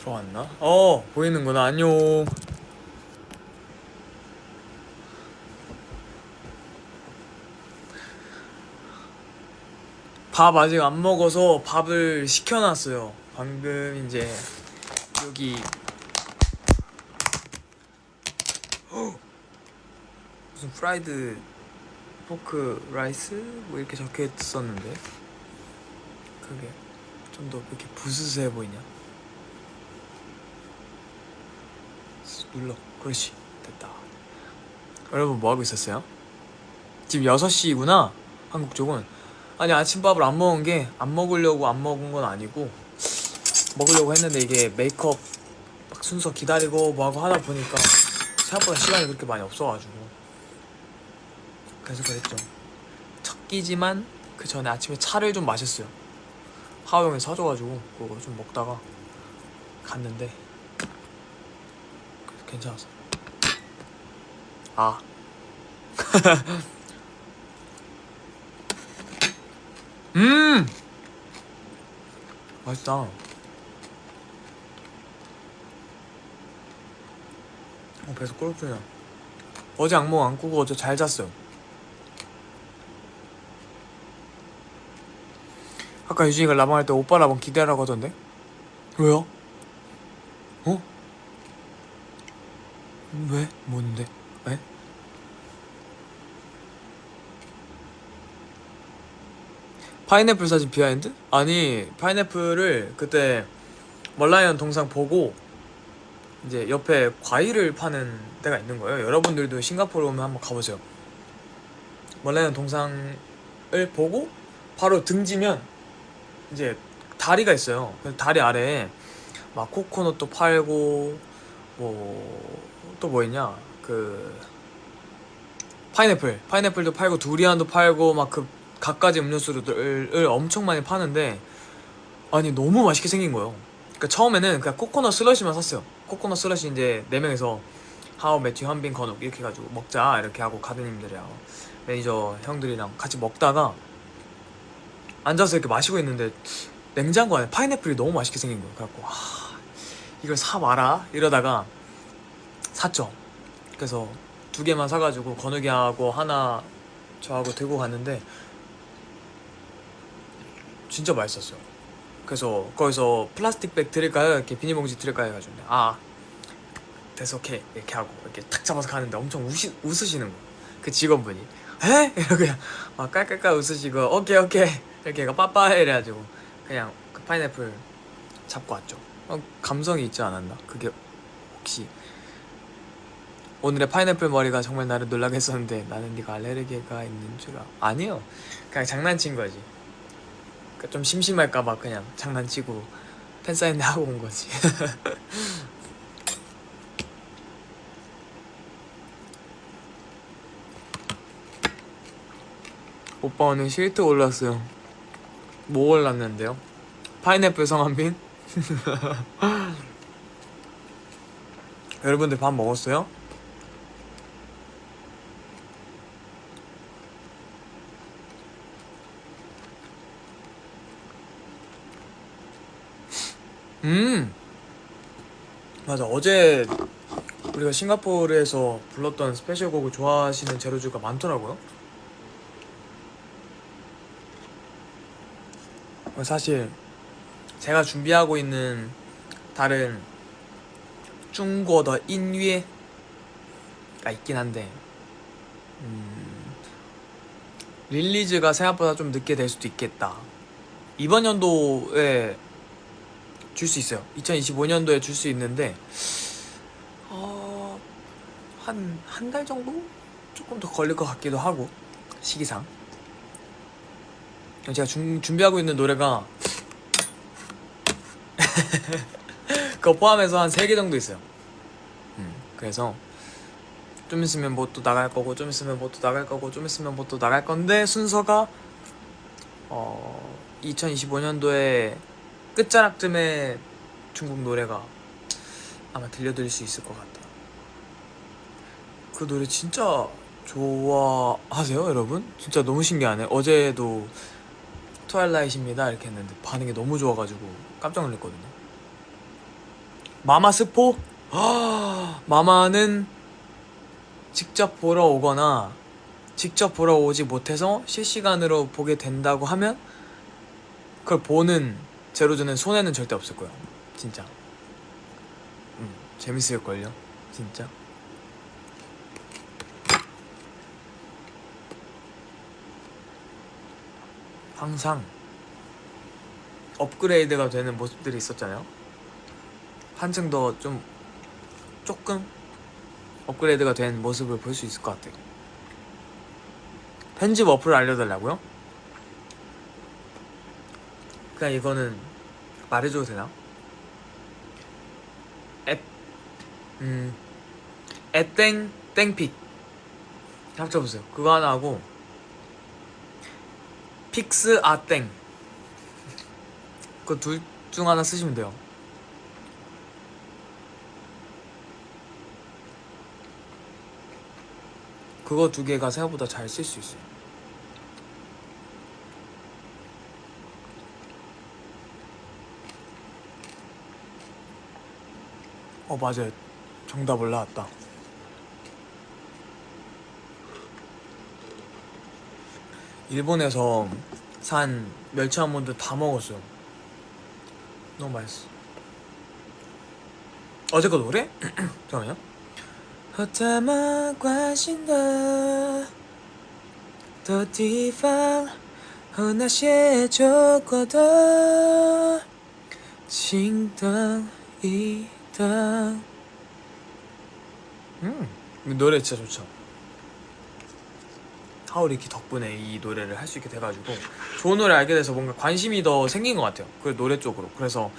들어왔나? 보이는구나. 안녕. 밥 아직 안 먹어서 밥을 시켜놨어요. 방금 이제 여기 무슨 프라이드 포크 라이스 뭐 이렇게 적혀 있었는데 그게 좀 더 이렇게 부스스해 보이냐? 눌러. 그렇지. 됐다. 여러분 뭐 하고 있었어요? 지금 6시구나. 한국 쪽은. 아니 아침밥을 안 먹은 게 안 먹으려고 안 먹은 건 아니고 먹으려고 했는데 이게 메이크업 막 순서 기다리고 뭐하고 하다 보니까 생각보다 시간이 그렇게 많이 없어가지고 그래서 그랬죠. 첫 끼지만 그 전에 아침에 차를 좀 마셨어요. 하우 형이 사줘가지고 그거 좀 먹다가 갔는데 괜찮았어. 아 맛있다. 배에서 꼴깍거려. 어제 악몽 안 꾸고 어제 잘 잤어요. 아까 유진이가 라방 할 때 오빠 라방 기대하라고 하던데? 왜요? 어? 왜? 뭔데? 왜? 파인애플 사진 비하인드? 아니 파인애플을 그때 멀라이언 동상 보고 이제 옆에 과일을 파는 데가 있는 거예요. 여러분들도 싱가포르 오면 한번 가보세요. 멀라이언 동상을 보고 바로 등지면 이제 다리가 있어요. 다리 아래에 막 코코넛도 팔고 뭐 또 뭐 있냐 그 파인애플도 팔고 두리안도 팔고 막 그 갖가지 음료수를 엄청 많이 파는데 아니 너무 맛있게 생긴 거예요. 그러니까 처음에는 그냥 코코넛 슬러시만 샀어요. 코코넛 슬러시 이제 4명이서 하우, 매튜, 현빈, 건욱 이렇게 해가지고 먹자 이렇게 하고 가드님들이랑 매니저 형들이랑 같이 먹다가 앉아서 이렇게 마시고 있는데 냉장고 안에 파인애플이 너무 맛있게 생긴 거예요. 그래갖고 이걸 사 마라 이러다가 샀죠. 그래서 2개만 사가지고 건욱이하고 하나 저하고 들고 갔는데 진짜 맛있었어요. 그래서 거기서 플라스틱 백 드릴까요? 이렇게 비닐봉지 드릴까요? 해가지고 됐어 오케이 이렇게 하고 이렇게 탁 잡아서 가는데 엄청 웃으시는 거예요. 그 직원분이 에? 이러고 그냥 막 깔깔깔 웃으시고 오케이 이렇게 해가 빠빠해 이래가지고 그냥 그 파인애플 잡고 왔죠. 감성이 있지 않았나? 그게 혹시 오늘의 파인애플 머리가 정말 나를 놀라게 했었는데 나는 네가 알레르기가 있는 줄 아니에요. 그냥 장난친 거지. 그러니까 좀 심심할까봐 그냥 장난치고 팬사인회 하고 온 거지. 오빠 오늘 실트 올랐어요. 뭐 올랐는데요? 파인애플 성한빈? 여러분들 밥 먹었어요? 맞아. 어제 우리가 싱가포르에서 불렀던 스페셜 곡을 좋아하시는 제로즈가 많더라고요. 사실 제가 준비하고 있는 다른 중국어 인위가 있긴 한데 릴리즈가 생각보다 좀 늦게 될 수도 있겠다. 이번 연도에 줄 수 있어요. 2025년도에 줄 수 있는데 한 달 정도? 조금 더 걸릴 것 같기도 하고 시기상. 제가 준비하고 있는 노래가 그거 포함해서 한 3개 정도 있어요. 그래서 좀 있으면 뭐 또 나갈 거고 좀 있으면 뭐 또 나갈 거고 좀 있으면 뭐 또 나갈 건데 순서가 2025년도에 끝자락쯤에 중국 노래가 아마 들려드릴 수 있을 것 같아요. 그 노래 진짜 좋아하세요 여러분? 진짜 너무 신기하네. 어제도 트와일라이트입니다 이렇게 했는데 반응이 너무 좋아가지고 깜짝 놀랐거든요. 마마 스포? 마마는 직접 보러 오거나 직접 보러 오지 못해서 실시간으로 보게 된다고 하면 그걸 보는 제로즈는 손해는 절대 없을 거예요. 진짜. 재밌을걸요? 진짜. 항상 업그레이드가 되는 모습들이 있었잖아요. 한층 더 좀 조금 업그레이드가 된 모습을 볼 수 있을 것 같아요. 편집 어플을 알려달라고요? 그냥 이거는 말해줘도 되나? 땡 땡픽 합쳐보세요. 그거 하나 하고 픽스 아땡 그 둘 중 하나 쓰시면 돼요. 그거 두 개가 생각보다 잘 쓸 수 있어요. 맞아요. 정답 올라왔다. 일본에서 산 멸치 아몬드 다 먹었어요. 너무 맛있어. 어제 거 노래? 잠깐만요. 和他们关心的地方和那些走过的请等一等。 노래 진짜 좋죠. 하울이키 덕분에 이 노래를 할 수 있게 돼가지고 좋은 노래 알게 돼서 뭔가 관심이 더 생긴 것 같아요. 그 노래 쪽으로. 그래서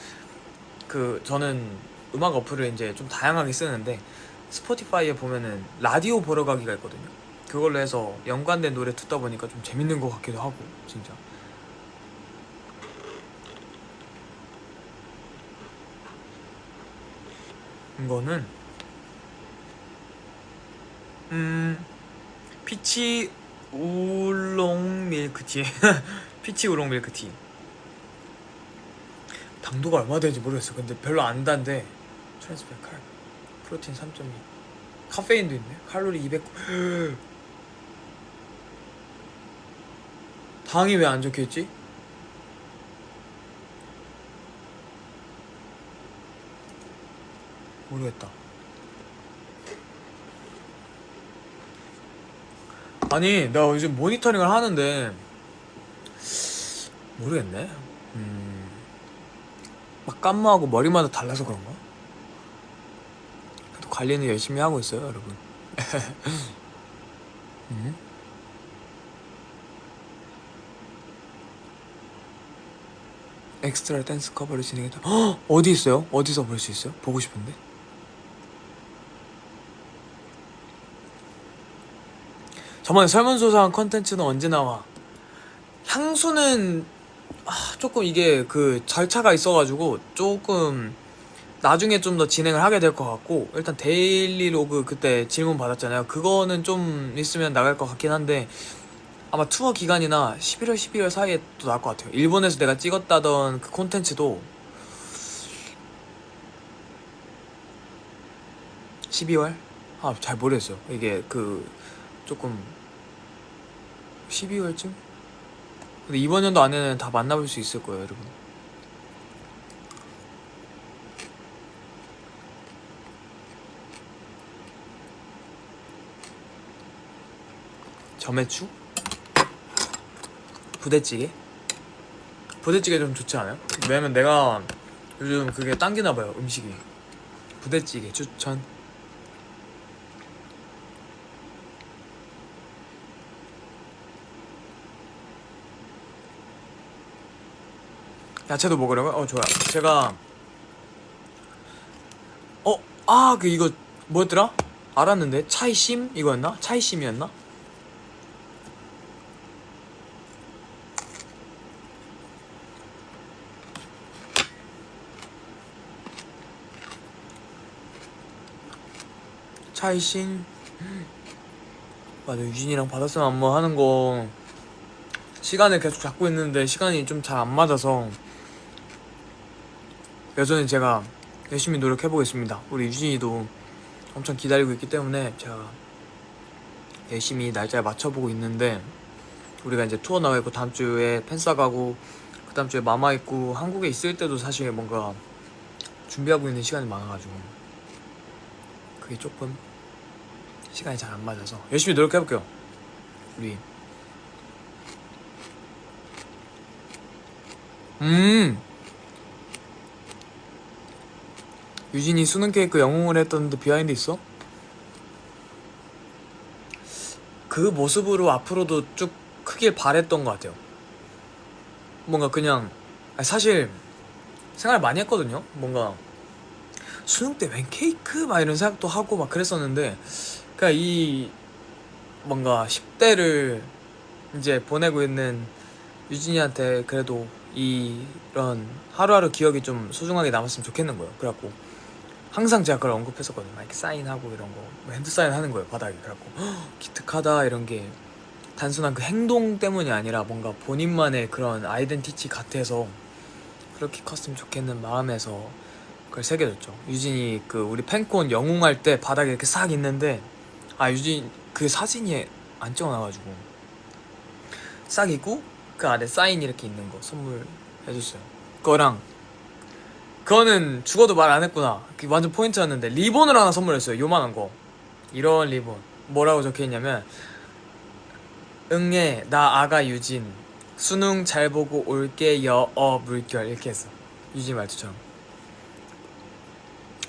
저는 음악 어플을 이제 좀 다양하게 쓰는데 스포티파이에 보면은 라디오 보러 가기가 있거든요. 그걸로 해서 연관된 노래 듣다 보니까 좀 재밌는 것 같기도 하고 진짜. 이거는 피치 우롱 밀크티. 피치 우롱 밀크티. 당도가 얼마 되는지 모르겠어. 근데 별로 안 단데 트랜스페칼 프로틴 3.2 카페인도 있네. 칼로리 200. 당이 왜 안 적혀있지? 모르겠다. 아니 나 요즘 모니터링을 하는데 모르겠네. 막 깜모하고 머리마다 달라서 그런가? 그래도 관리는 열심히 하고 있어요 여러분. 엑스트라 댄스 커버를 진행했다. 어디 있어요? 어디서 볼 수 있어요? 보고 싶은데. 저번에 설문조사한 컨텐츠는 언제 나와? 향수는 조금 이게 그 절차가 있어가지고 조금 나중에 좀 더 진행을 하게 될 것 같고, 일단 데일리 로그 그때 질문 받았잖아요. 그거는 좀 있으면 나갈 것 같긴 한데 아마 투어 기간이나 11월 12월 사이에 또 나올 것 같아요. 일본에서 내가 찍었다던 그 콘텐츠도 12월? 잘 모르겠어요. 이게 조금 12월쯤? 근데 이번 연도 안에는 다 만나볼 수 있을 거예요 여러분. 점액추? 부대찌개? 부대찌개 좀 좋지 않아요? 왜냐면 내가 요즘 그게 당기나봐요 음식이. 부대찌개 추천. 야채도 먹으려고요? 좋아요. 제가 이거 뭐였더라? 알았는데 차이심? 이거였나? 차이심이었나? 차이심. 맞아, 유진이랑 바다스 안무 하는 거 시간을 계속 잡고 있는데 시간이 좀 잘 안 맞아서 여전히 제가 열심히 노력해보겠습니다. 우리 유진이도 엄청 기다리고 있기 때문에 제가 열심히 날짜에 맞춰보고 있는데, 우리가 이제 투어 나가 있고 다음 주에 팬싸 가고 그 다음 주에 마마 있고 한국에 있을 때도 사실 뭔가 준비하고 있는 시간이 많아가지고 그게 조금 시간이 잘 안 맞아서 열심히 노력해볼게요. 우리 유진이 수능 케이크 영웅을 했던데 비하인드 있어? 그 모습으로 앞으로도 쭉 크길 바랬던 것 같아요. 뭔가 그냥 사실 생각을 많이 했거든요. 뭔가 수능 때 웬 케이크 막 이런 생각도 하고 막 그랬었는데, 그러니까 이 뭔가 10대를 이제 보내고 있는 유진이한테 그래도 이런 하루하루 기억이 좀 소중하게 남았으면 좋겠는 거예요. 그래갖고 항상 제가 그걸 언급했었거든요. 막 이렇게 사인하고 이런 거, 뭐 핸드 사인 하는 거예요, 바닥에. 그래갖고 기특하다 이런 게 단순한 그 행동 때문이 아니라 뭔가 본인만의 그런 아이덴티티 같아서 그렇게 컸으면 좋겠는 마음에서 그걸 새겨줬죠. 유진이 그 우리 팬콘 영웅할 때 바닥에 이렇게 싹 있는데, 유진 그 사진이 안 찍어놔가지고 싹 있고 그 아래 사인 이렇게 있는 거 선물해줬어요. 그거랑, 그거는 죽어도 말 안 했구나. 그게 완전 포인트였는데, 리본을 하나 선물했어요. 요만한 거. 이런 리본. 뭐라고 적혀있냐면, 응애 나 아가 유진 수능 잘 보고 올게 여어 물결, 이렇게 했어. 유진 말투처럼.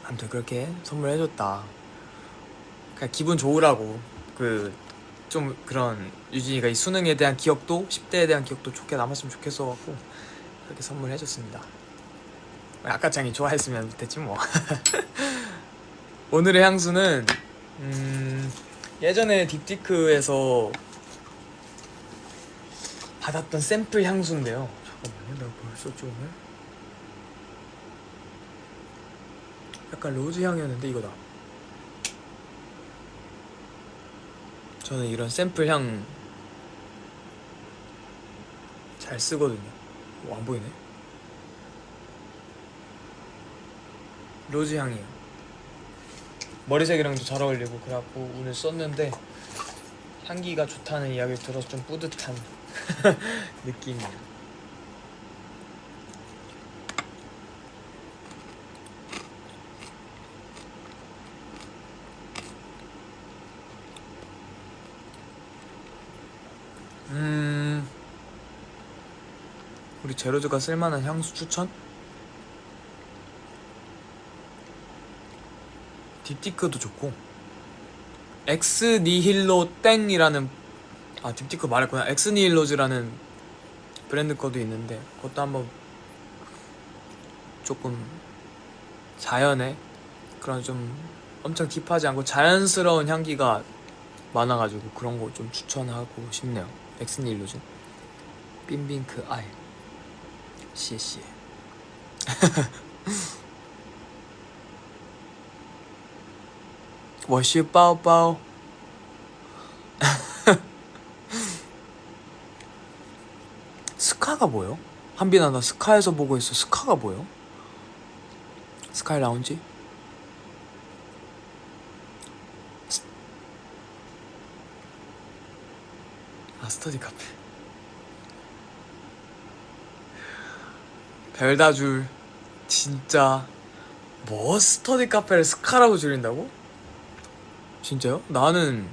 아무튼 그렇게 선물해줬다. 그냥 기분 좋으라고. 좀 그런 유진이가 이 수능에 대한 기억도 10대에 대한 기억도 좋게 남았으면 좋겠어갖고 그렇게 선물해줬습니다. 아까짱이 좋아했으면 됐지 뭐. 오늘의 향수는 예전에 딥티크에서 받았던 샘플 향수인데요. 잠깐만요, 내가 뭘 썼지 오늘? 약간 로즈 향이었는데 이거다. 저는 이런 샘플 향 잘 쓰거든요. 안 보이네. 로즈 향이에요. 머리색이랑도 잘 어울리고 그래갖고 오늘 썼는데 향기가 좋다는 이야기를 들어서 좀 뿌듯한 느낌이에요. 우리 제로즈가 쓸만한 향수 추천? 딥티크도 좋고, 엑스니힐로 땡이라는, 딥티크 말했구나. 엑스니힐로즈라는 브랜드 거도 있는데 그것도 한번 조금 자연의 그런 좀 엄청 딥하지 않고 자연스러운 향기가 많아가지고 그런 거 좀 추천하고 싶네요. 엑스니힐로즈 빈빈크 아이 시에시에. 워시 빠오빠오. 스카가 뭐요? 한빈아, 나 스카에서 보고 있어. 스카가 뭐요? 스카이 라운지? 스터디 카페. 별다줄. 진짜 뭐 스터디 카페를 스카라고 줄인다고? 진짜요? 나는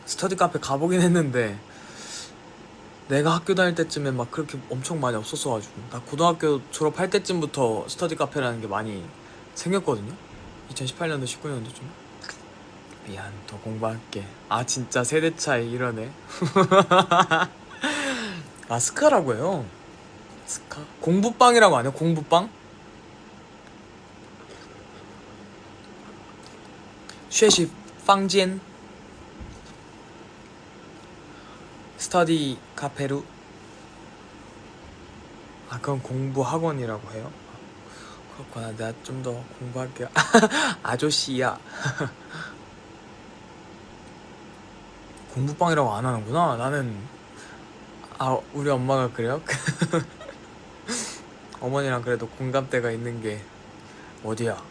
스터디 카페 가보긴 했는데 내가 학교 다닐 때쯤에 막 그렇게 엄청 많이 없었어가지고, 나 고등학교 졸업할 때쯤부터 스터디 카페라는 게 많이 생겼거든요. 2018년도 19년도쯤. 미안, 더 공부할게. 진짜 세대 차이 이러네. 스카라고 해요. 스카? 공부빵이라고 안 해요? 공부빵? 쉐시 빵젠 스터디 카페루. 그건 공부 학원이라고 해요? 그렇구나. 내가 좀 더 공부할게요. 아저씨야. 공부빵이라고 안 하는구나. 나는 우리 엄마가 그래요? 어머니랑 그래도 공감대가 있는 게 어디야?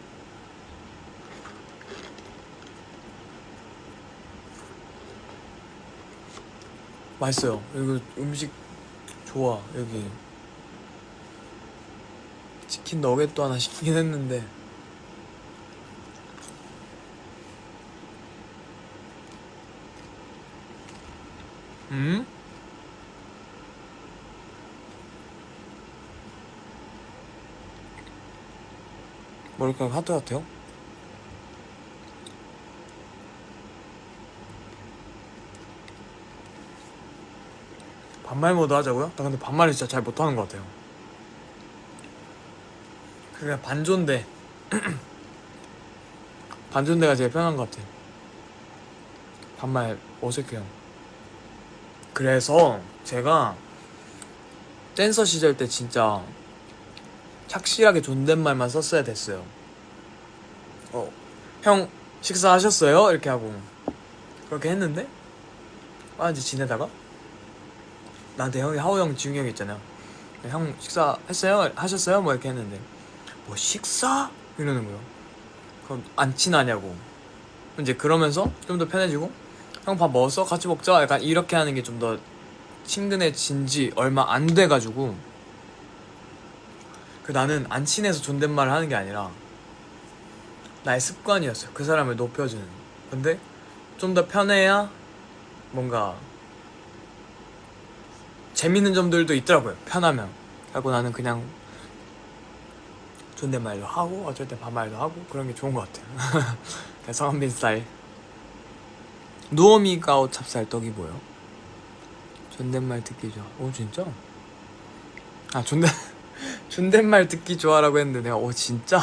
맛있어요. 이거 음식 좋아. 여기 치킨 너겟도 하나 시키긴 했는데 음? 머리카락 하트 같아요? 반말 모드 하자고요? 나 근데 반말을 진짜 잘 못하는 것 같아요. 그냥 반존대 반존대가 제일 편한 것 같아. 반말 어색해요. 그래서 제가 댄서 시절 때 진짜 착실하게 존댓말만 썼어야 됐어요. 형 식사하셨어요? 이렇게 하고 그렇게 했는데 이제 지내다가 나한테 형이 하호 형, 지웅이 형 있잖아요. 형 식사했어요? 하셨어요? 뭐 이렇게 했는데 뭐 식사? 이러는 거예요. 그럼 안 친하냐고. 이제 그러면서 좀 더 편해지고 형 밥 먹었어? 같이 먹자. 약간 이렇게 하는 게 좀 더 친근해진 지 얼마 안 돼가지고 나는 안 친해서 존댓말을 하는 게 아니라 나의 습관이었어요. 그 사람을 높여주는. 근데 좀 더 편해야 뭔가 재밌는 점들도 있더라고요. 편하면. 하고 나는 그냥 존댓말도 하고 어쩔 때 반말도 하고 그런 게 좋은 것 같아요. 그냥 성한빈 스타일. 누워미가오 찹쌀떡이 뭐예요? 존댓말 듣기 좋아. 오 진짜? 아 존댓말 듣기 좋아라고 했는데 내가 오 진짜?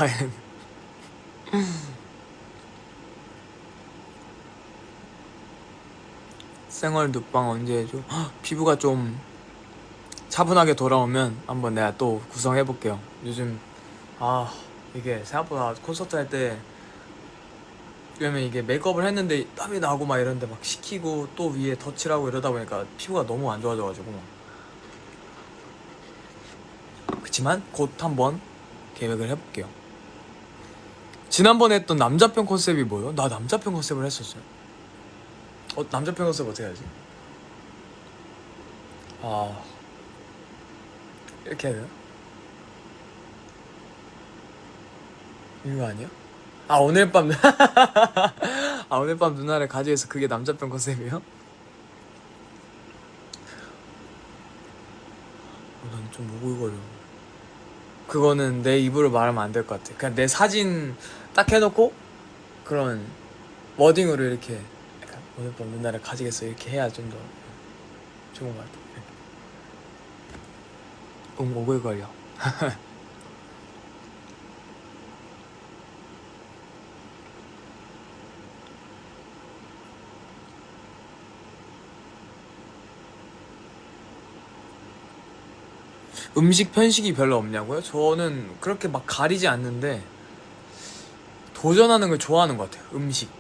생얼 눕방 언제 해줘? 헉, 피부가 좀 차분하게 돌아오면 한번 내가 또 구성해볼게요. 요즘 이게 생각보다 콘서트 할 때 왜냐면 이게 메이크업을 했는데 땀이 나고 막 이런데 막 식히고 또 위에 덧칠하고 이러다 보니까 피부가 너무 안 좋아져가지고 그치만 곧 한번 계획을 해볼게요. 지난번에 했던 남자편 컨셉이 뭐예요? 나 남자편 컨셉을 했었어요. 남자편 컨셉 어떻게 하지? 이렇게 해야 돼요? 이거 아니야? 오늘 밤 오늘 밤 누나를 가지고서 그게 남자편 컨셉이에요? 난 좀 오글거려. 그거는 내 입으로 말하면 안 될 것 같아. 그냥 내 사진 딱 해놓고 그런 워딩으로 이렇게 약간 오늘 밤 누나를 가지겠어 이렇게 해야 좀 더 좋은 것 같아. 오글거려. 음식 편식이 별로 없냐고요? 저는 그렇게 막 가리지 않는데 도전하는 걸 좋아하는 것 같아요. 음식.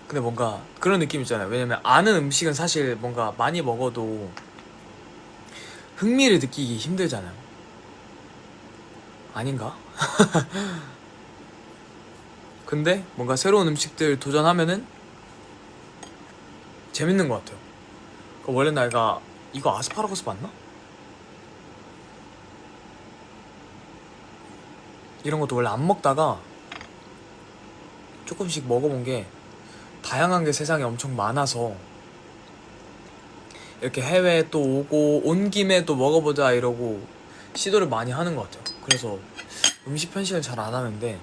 근데 뭔가 그런 느낌 있잖아요. 왜냐면 아는 음식은 사실 뭔가 많이 먹어도 흥미를 느끼기 힘들잖아요. 아닌가? 근데 뭔가 새로운 음식들 도전하면은 재밌는 것 같아요. 원래 내가 이거 아스파라거스 맞나? 이런 것도 원래 안 먹다가 조금씩 먹어본 게 다양한 게 세상에 엄청 많아서 이렇게 해외에 또 오고 온 김에 또 먹어보자 이러고 시도를 많이 하는 것 같아요. 그래서 음식 편식은 잘 안 하는데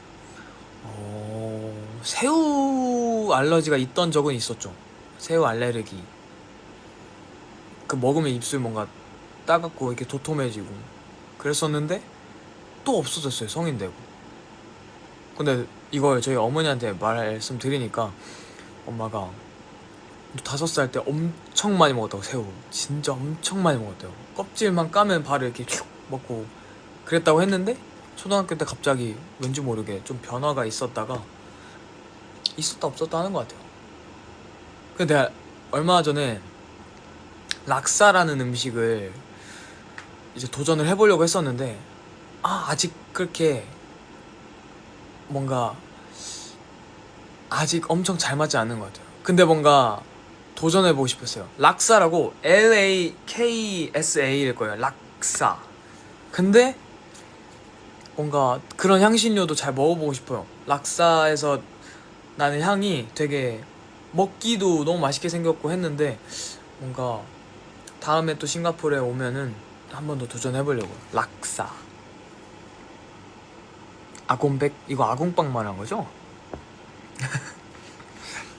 새우 알러지가 있던 적은 있었죠. 새우 알레르기. 그 먹으면 입술 뭔가 따갑고 이렇게 도톰해지고 그랬었는데 또 없어졌어요. 성인 되고. 근데 이걸 저희 어머니한테 말씀드리니까 엄마가 5살 때 엄청 많이 먹었다고. 새우 진짜 엄청 많이 먹었대요. 껍질만 까면 바로 이렇게 슉 먹고 그랬다고 했는데 초등학교 때 갑자기 왠지 모르게 좀 변화가 있었다가 있었다 없었다 하는 것 같아요. 근데 내가 얼마 전에 락사라는 음식을 이제 도전을 해보려고 했었는데 아직 그렇게 뭔가 아직 엄청 잘 맞지 않는 것 같아요. 근데 뭔가 도전해보고 싶었어요. 락사라고 LAKSA일 거예요. 락사. 근데 뭔가 그런 향신료도 잘 먹어보고 싶어요. 락사에서 나는 향이 되게 먹기도 너무 맛있게 생겼고 했는데 뭔가 다음에 또 싱가포르에 오면은 한 번 더 도전해보려고요. 락사. 아곤백? 이거 아궁빵 말한 거죠?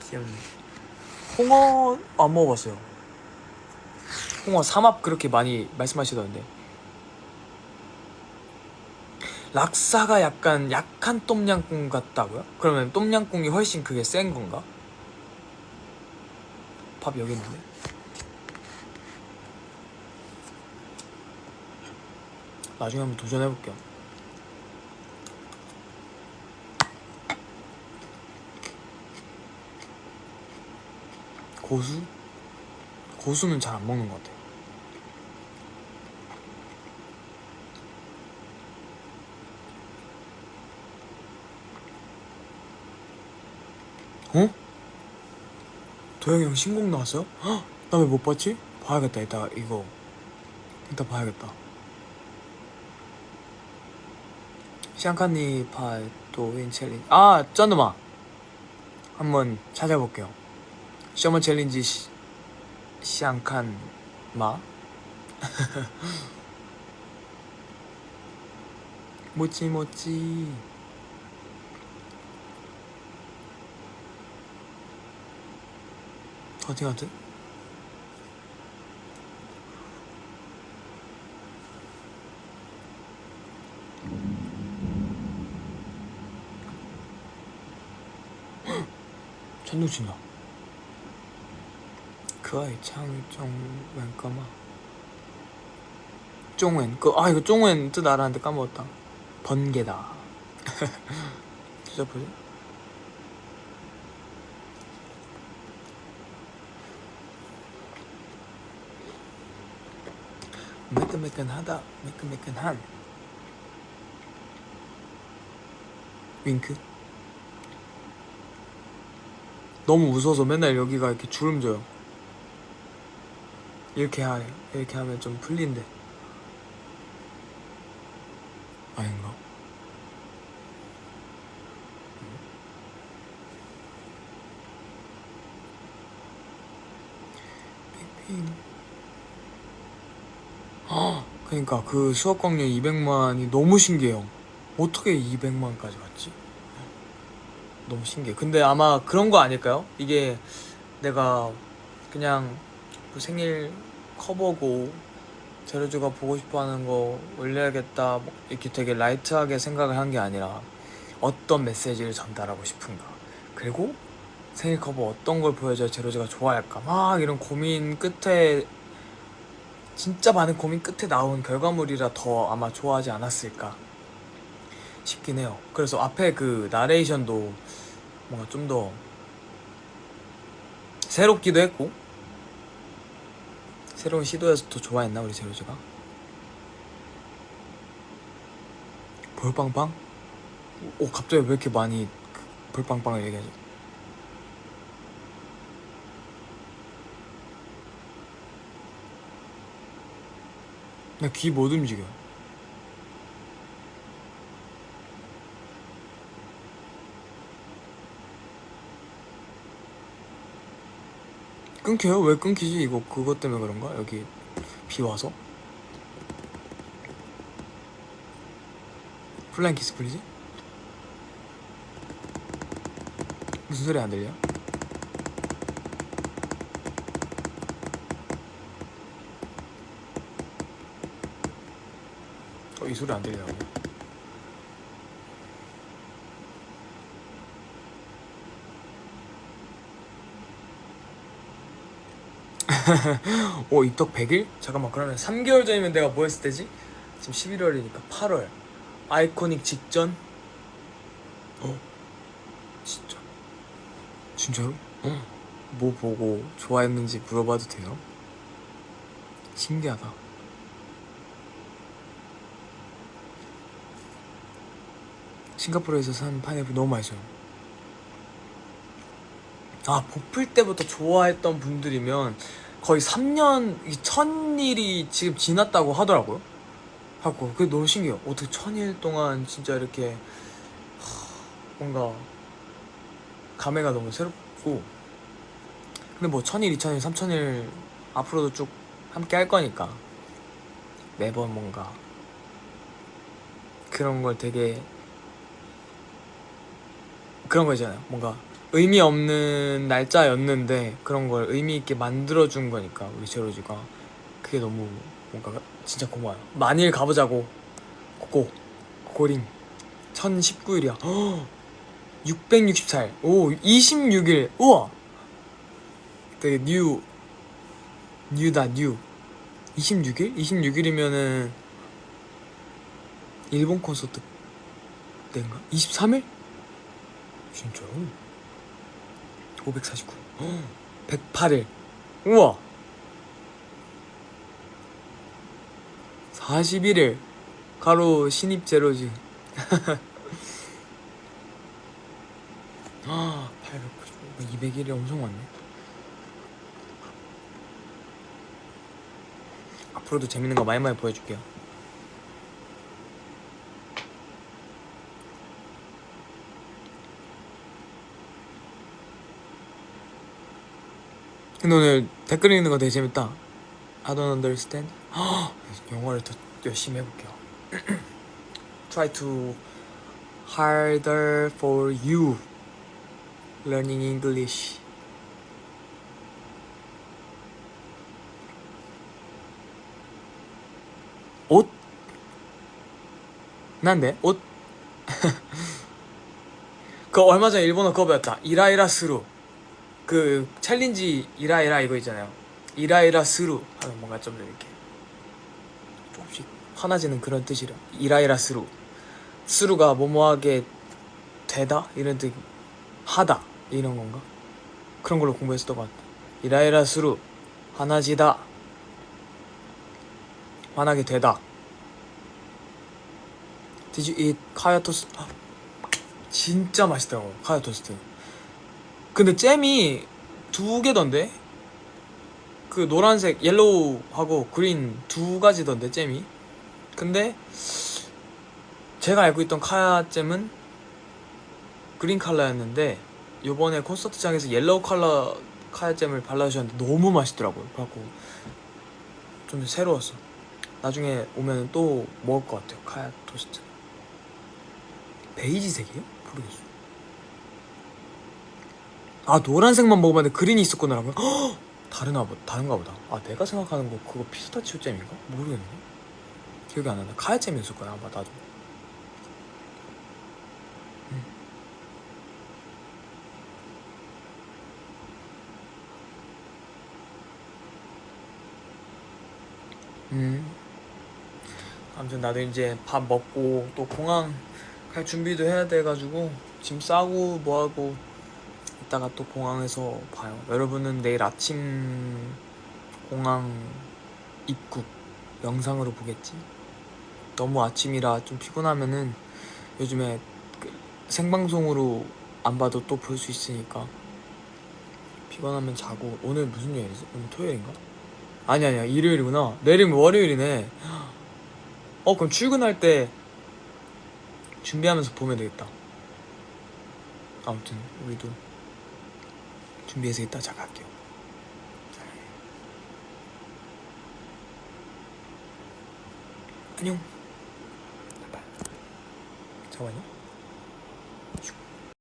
귀엽네. 홍어 안 먹어봤어요. 홍어 삼합 그렇게 많이 말씀하시던데. 락사가 약간 약한 똠양꿍 같다고요? 그러면 똠양꿍이 훨씬 그게 센 건가? 밥 여기 있는데. 나중에 한번 도전해볼게요. 고수? 고수는 잘 안 먹는 것 같아요. 어? 도영이 형 신곡 나왔어요? 나 왜 못 봤지? 봐야겠다. 이따 봐야겠다. 샹카니 파또 윈 챌린지. 아, 쩐누마 한번 찾아볼게요. 쇼먼 챌린지 샹칸마 모찌모찌. 어디 갔지? 전동 친다. 그 아이 짱쫑웬까마 쫑웬 아 이거 쫑웬 뜻 알았는데 까먹었다. 번개다. 진짜 보지? 매끈매끈하다. 매끈매끈한 윙크. 너무 웃어서 맨날 여기가 이렇게 주름져요. 이렇게 하면 좀 풀린대. 아닌가? 그러니까 그 수학광년 200만이 너무 신기해요. 어떻게 200만까지 갔지? 너무 신기해. 근데 아마 그런 거 아닐까요? 이게 내가 그냥 뭐 생일 커버고 제로즈가 보고 싶어하는 거 올려야겠다 뭐 이렇게 되게 라이트하게 생각을 한 게 아니라 어떤 메시지를 전달하고 싶은가, 그리고 생일 커버 어떤 걸 보여줘야 제로즈가 좋아할까, 막 이런 고민 끝에, 진짜 많은 고민 끝에 나온 결과물이라 더 아마 좋아하지 않았을까 싶긴 해요. 그래서 앞에 그 나레이션도 뭔가 좀 더 새롭기도 했고 새로운 시도여서 더 좋아했나 우리 제로즈가? 볼빵빵? 오, 갑자기 왜 이렇게 많이 볼빵빵을 얘기하지? 나 귀 못 움직여. 끊겨요? 왜 끊기지? 이거 그것 때문에 그런가? 여기 비 와서? 플라잉 키스 플리즈? 무슨 소리 안 들려? 이 소리 안 들리라고? 입덕 100일? 잠깐만, 그러면 3개월 전이면 내가 뭐 했을 때지? 지금 11월이니까 8월 아이코닉 직전? 진짜? 진짜로? 뭐 보고 좋아했는지 물어봐도 돼요? 신기하다. 싱가포르에서 산 파인애플 너무 맛있어요. 아, 보풀 때부터 좋아했던 분들이면 거의 3년, 1000일이 지금 지났다고 하더라고요. 하고 그게 너무 신기해요. 어떻게 1000일 동안 진짜 이렇게 뭔가 감회가 너무 새롭고. 근데 뭐 1000일, 2000일, 3000일 앞으로도 쭉 함께 할 거니까 매번 뭔가 그런 걸 되게 그런 거 있잖아요. 뭔가 의미 없는 날짜였는데 그런 걸 의미 있게 만들어준 거니까 우리 제로지가. 그게 너무 뭔가 진짜 고마워요. 만일 가보자고. 고링 1019일이야 664일 오 26일 우와 되게 뉴다 뉴 26일? 26일이면은 일본 콘서트 때인가? 23일? 진짜요? 549 108일 우와 41일 가로 신입 제로지 890 200일이 엄청 많네. 앞으로도 재밌는 거 많이 보여줄게요. 근데 오늘 댓글 읽는 거 되게 재밌다. I don't understand. 영어를 더 열심히 해볼게요. Try to harder for you learning English. 옷? 난데? 옷? 그 얼마 전에 일본어 그거 배웠다. 이라이라 스루. 그 챌린지 이라이라 이거 있잖아요. 이라이라 스루 하면 뭔가 좀 이렇게 조금씩 화나지는 그런 뜻이라. 이라이라 스루. 스루가 뭐뭐하게 되다? 이런 뜻. 하다 이런 건가? 그런 걸로 공부했었던 것 같아. 이라이라 스루 화나지다 화나게 되다. Did you eat 카야 토스트? 진짜 맛있더라고 카야 토스트. 근데 잼이 2개던데? 그 노란색 옐로우하고 그린 2가지던데 잼이. 근데 제가 알고 있던 카야 잼은 그린 컬러였는데 요번에 콘서트장에서 옐로우 컬러 카야잼을 발라주셨는데 너무 맛있더라고요. 그래갖고 좀 새로웠어. 나중에 오면 또 먹을 것 같아요. 카야 토스트. 베이지색이에요? 모르겠어. 아 노란색만 먹어봤는데 그린이 있었구나라고요? 다른가 보다. 아 내가 생각하는 거 그거 피스타치오 잼인가? 모르겠네. 기억이 안 나네. 카야잼이었을 거야 아마 나도. 아무튼 나도 이제 밥 먹고 또 공항 갈 준비도 해야 돼가지고 짐 싸고 뭐하고 이따가 또 공항에서 봐요. 여러분은 내일 아침 공항 입국 영상으로 보겠지? 너무 아침이라 좀 피곤하면은 요즘에 그 생방송으로 안 봐도 또 볼 수 있으니까 피곤하면 자고. 오늘 무슨 요일이지? 오늘 토요일인가? 아니야 일요일이구나. 내일이면 월요일이네. 그럼 출근할 때 준비하면서 보면 되겠다. 아무튼 우리도 준비해서 이따 자갈게요. 안녕. 잠깐만요.